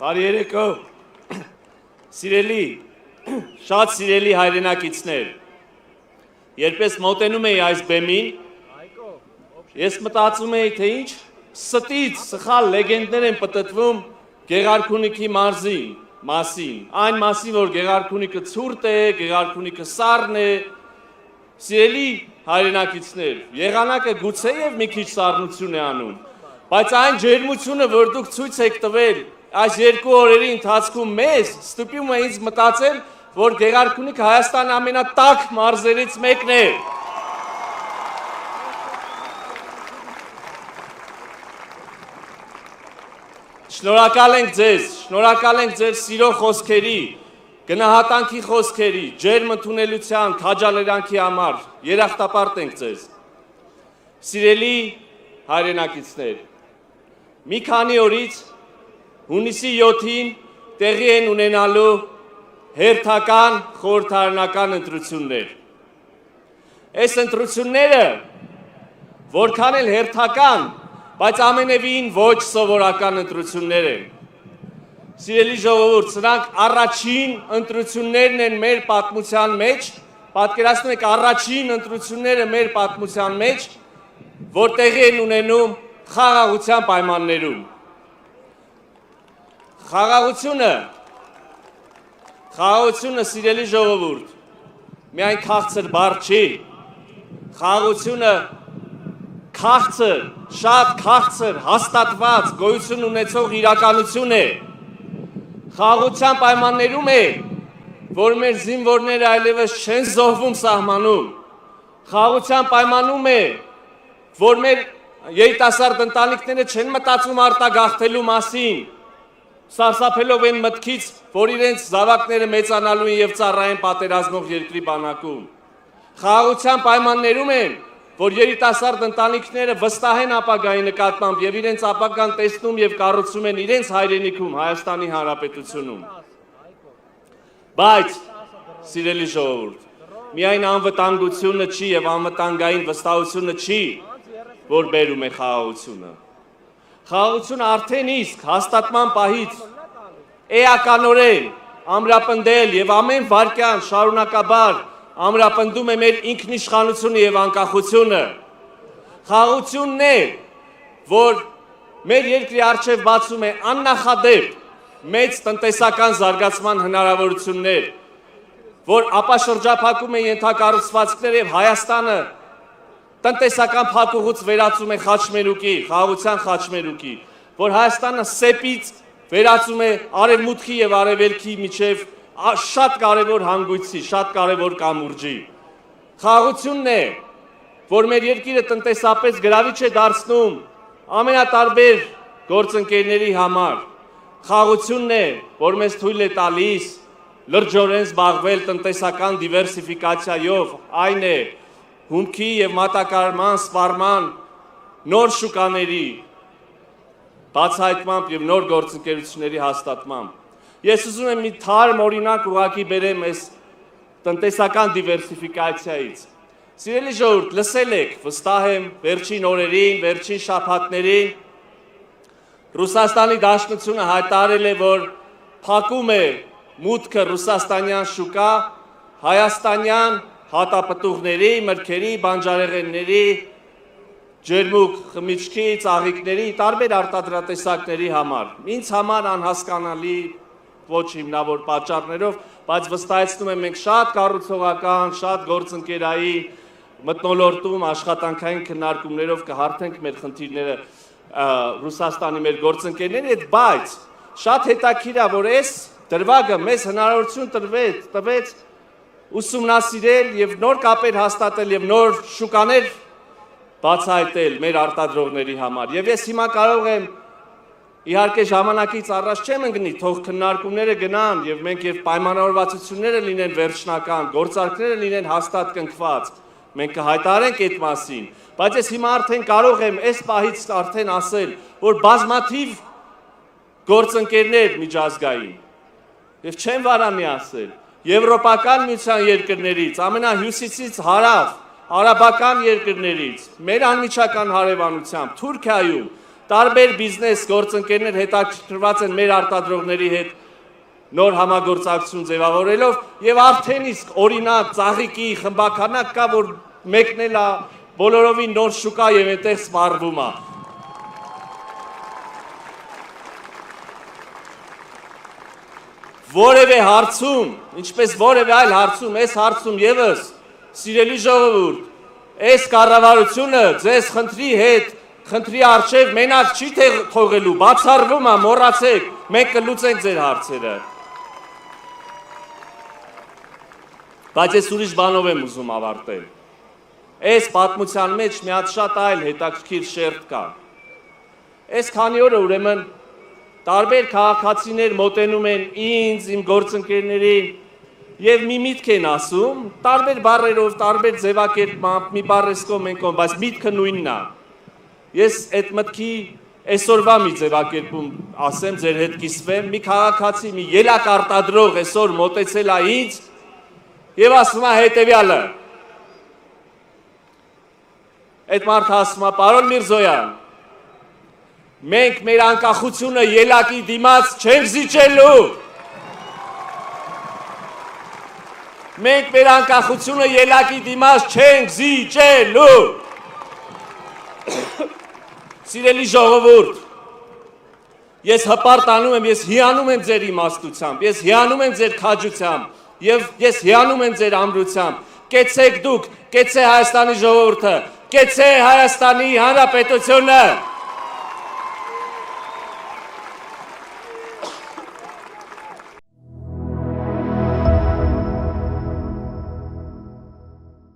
Բարի երեկո, սիրելի, շատ սիրելի հայրենակիցներ, երբ մոտենում էի այս բեմին, ես մտածում էի, թե ինչ ստից սխալ լեգենդներ են պտտվում Գեղարքունիքի մարզին մասին, այն մասին, որ Գեղարքունիքը ցուրտ է, Գեղարքունիքը սառն է, սիրելի հայրենակիցներ, եղանակը գուցե եւ մի քիչ սառնություն է անում, բայց այն ջերմությունը, որ դուք ցույց եք տվել այս երկու օրերի ընթացքում մեզ, ստիպում է ինձ մտածել, որ Գեղարքունիքը Հայաստանի ամենատաք մարզերից մեկն է։ Շնորհակալ ենք ձեր սիրո խոսքերի, գնահատանքի խոսքերի, ջերմ ընդունելության, քաջալերանքի համար, երախտապարտ ենք ձեզ։ Սիրելի հայրենակիցներ, մի քանի օրից հունիսի 7-ին տեղի են ունենալու հերթական խորհրդարանական ընտրություններ։ Այս ընտրությունները որքան էլ հերթական, բայց ամենևին ոչ սովորական ընտրություններ են։ Սիրելի ժողովուրդ, սրանք առաջին ընտրություններն են մեր պատմության մեջ, պատկերացնում եք առաջին ընտրությունները մեր պատմության մեջ, որ տեղի են ունենում խաղաղության պայմաններում։ Խաղաղությունը, սիրելի ժողովուրդ, միայն քաղցր բառ չի, խաղաղությունը քաղցր, շատ քաղցր, հաստատված, գոյություն ունեցող իրականություն է, խաղաղության պայմաններում է, որ մեր զինվորները այլևս չեն զոհվում սահմանում, խաղաղության պայմանում է, որ մեր երիտասարդ ընտանիքները չեն մտածում արտագաղթելու մասին, սարսափելով են մտքից, որ իրենց զավակները մեծանալու են և ծառայեն պատերազմող երկրի բանակում։ Խաղաղության պայմաններում են, որ երիտասարդ ընտանիքները վստահ են ապագայի նկատմամբ և իրենց ապագան տեսնում և կառուցում են իրենց հայրենիքում, Հայաստանի Հանրապետությունում։ Բայց, սիրելի ժողովուրդ, միայն անվտանգությունը չի և անվտանգային վստահությունը չի, որ բերում է խաղաղությունը։ Խաղաղությունը արդեն իսկ հաստատման պահից էականորեն ամրապնդել և ամեն վայրկյան շարունակաբար ամրապնդում է մեր ինքնիշխանությունը և անկախությունը։ Խաղաղությունն է, որ մեր երկրի առջև բացում է աննախադեպ մեծ տնտեսական զարգացման հնարավորություններ, որ ապաշրջափակում է ենթակառուցվածքներ և Հայաստանը տնտեսական փակուղուց վերածում է խաչմերուկի, խաղաղության խաչմերուկի, որ Հայաստանը սեպից վերածում է արևմուտքի և արևելքի միջև շատ կարևոր հանգույցի, շատ կարևոր կամուրջի։ Խաղաղությունն է, որ մեր երկիրը տնտեսապես գրավիչ է դարձնում ամենատարբեր գործընկերների համար։ Խաղաղությունն է, որ մեզ թույլ է տալիս լրջորեն զբաղվել տնտեսական դիվերսիֆիկացիայով, այն է հումքի և մատակարարման, սպառման, նոր շուկաների բացահայտմամբ և նոր գործընկերությունների հաստատմամբ։ Ես ուզում եմ մի թարմ օրինակ ուղղակի բերեմ այս տնտեսական դիվերսիֆիկացիայից։ Սիրելի ժողովուրդ, լսել եք, վստահ եմ, վերջին օրերին, վերջին շաբաթներին Ռուսաստանի Դաշնությունը հայտարարել է, որ փակում է մուտքը ռուսաստանյան շուկա հայաստանյան հատապտուղների, մրգերի, բանջարեղենների, ջերմուկ խմիչքի, ծաղիկների, տարբեր արտադրատեսակների համար։ Ինձ համար անհասկանալի ոչ հիմնավոր պատճառներով, բայց վստահեցնում եմ մենք շատ կառուցողական, շատ գործընկերային մթնոլորտում աշխատանքային քննարկումներով կհարթենք մեր խնդիրները Ռուսաստանի մեր գործընկերների հետ, բայց շատ հետաքրքիր է, որ այս դրվագը մեզ հնարավորություն տվեց ուսումնասիրել և նոր կապեր հաստատել և նոր շուկաներ բացահայտել մեր արտադրողների համար։ Եվ ես հիմա կարող եմ, իհարկե ժամանակից առաջ չեմ ընկնի, թող քննարկումները գնան և մենք և պայմանավորվածությունները լինեն վերջնական, գործարքները լինեն հաստատ կնքված, մենք կհայտարարենք այդ մասին, բայց ես հիմա արդեն կարող եմ այս պահից արդեն ասել, որ բազմաթիվ գործընկերներ միջազգային, և չեմ վարանի ասել, Եվրոպական միության երկրներից, ամենահյուսիսից հարավ, արաբական երկրներից, մեր անմիջական հարևանությամբ, Թուրքիայում, տարբեր բիզնես գործընկերներ հետաքրքրված են մեր արտադրողների հետ նոր համագործակցություն ձևավորելով եւ արդեն իսկ օրինակ ծաղիկի խմբականակ կա, որ մեկնել է բոլորովին նոր շուկա եւ այդտեղ սպառվում է։ Որևէ հարցում, ինչպես որևէ այլ հարցում, այս հարցում եւս սիրելի ժողովուրդ, այս կառավարությունը ձեզ խնդրի արժև մենակ չի թողելու, բացառվում է, մոռացեք, մենք կլուծենք ձեր հարցերը։ Բայց ես ուրիշ բանով եմ ուզում ավարտել։ Այս պատմության մեջ մի հատ շատ այլ հետաքրքիր շերտ կա։ Այս քանի օրը ուրեմն տարբեր քաղաքացիներ մոտենում են ինձ, իմ գործընկերներին եւ մի միտք են ասում, տարբեր բառերով, տարբեր ձևակերպմամբ, մի բառ էսկոմ ենկոմ, բայց միտքը նույնն է։ Ես այդ մտքի այսօրվա մի ձևակերպում ասեմ, ձեր հետ կիսվեմ, մի քաղաքացի, մի ելակ արտադրող այսօր մոտեցել է ինձ եւ ասում է հետեւյալը։ Այդ մարդը ասում է, պարոն Միրզոյան, մենք մեր անկախությունը ելակի դիմաց չենք զիջելու։ Մենք մեր անկախությունը ելակի դիմաց չենք զիջելու։ Սիրելի ժողովուրդ, ես հպարտանում եմ, ես հիանում եմ ձեր իմաստությամբ, ես հիանում եմ ձեր քաջությամբ եւ ես հիանում եմ ձեր ամրությամբ։ Կեցեք դուք, կեցե Հայաստանի ժողովուրդը, կեցե Հայաստանի Հանրապետությունը։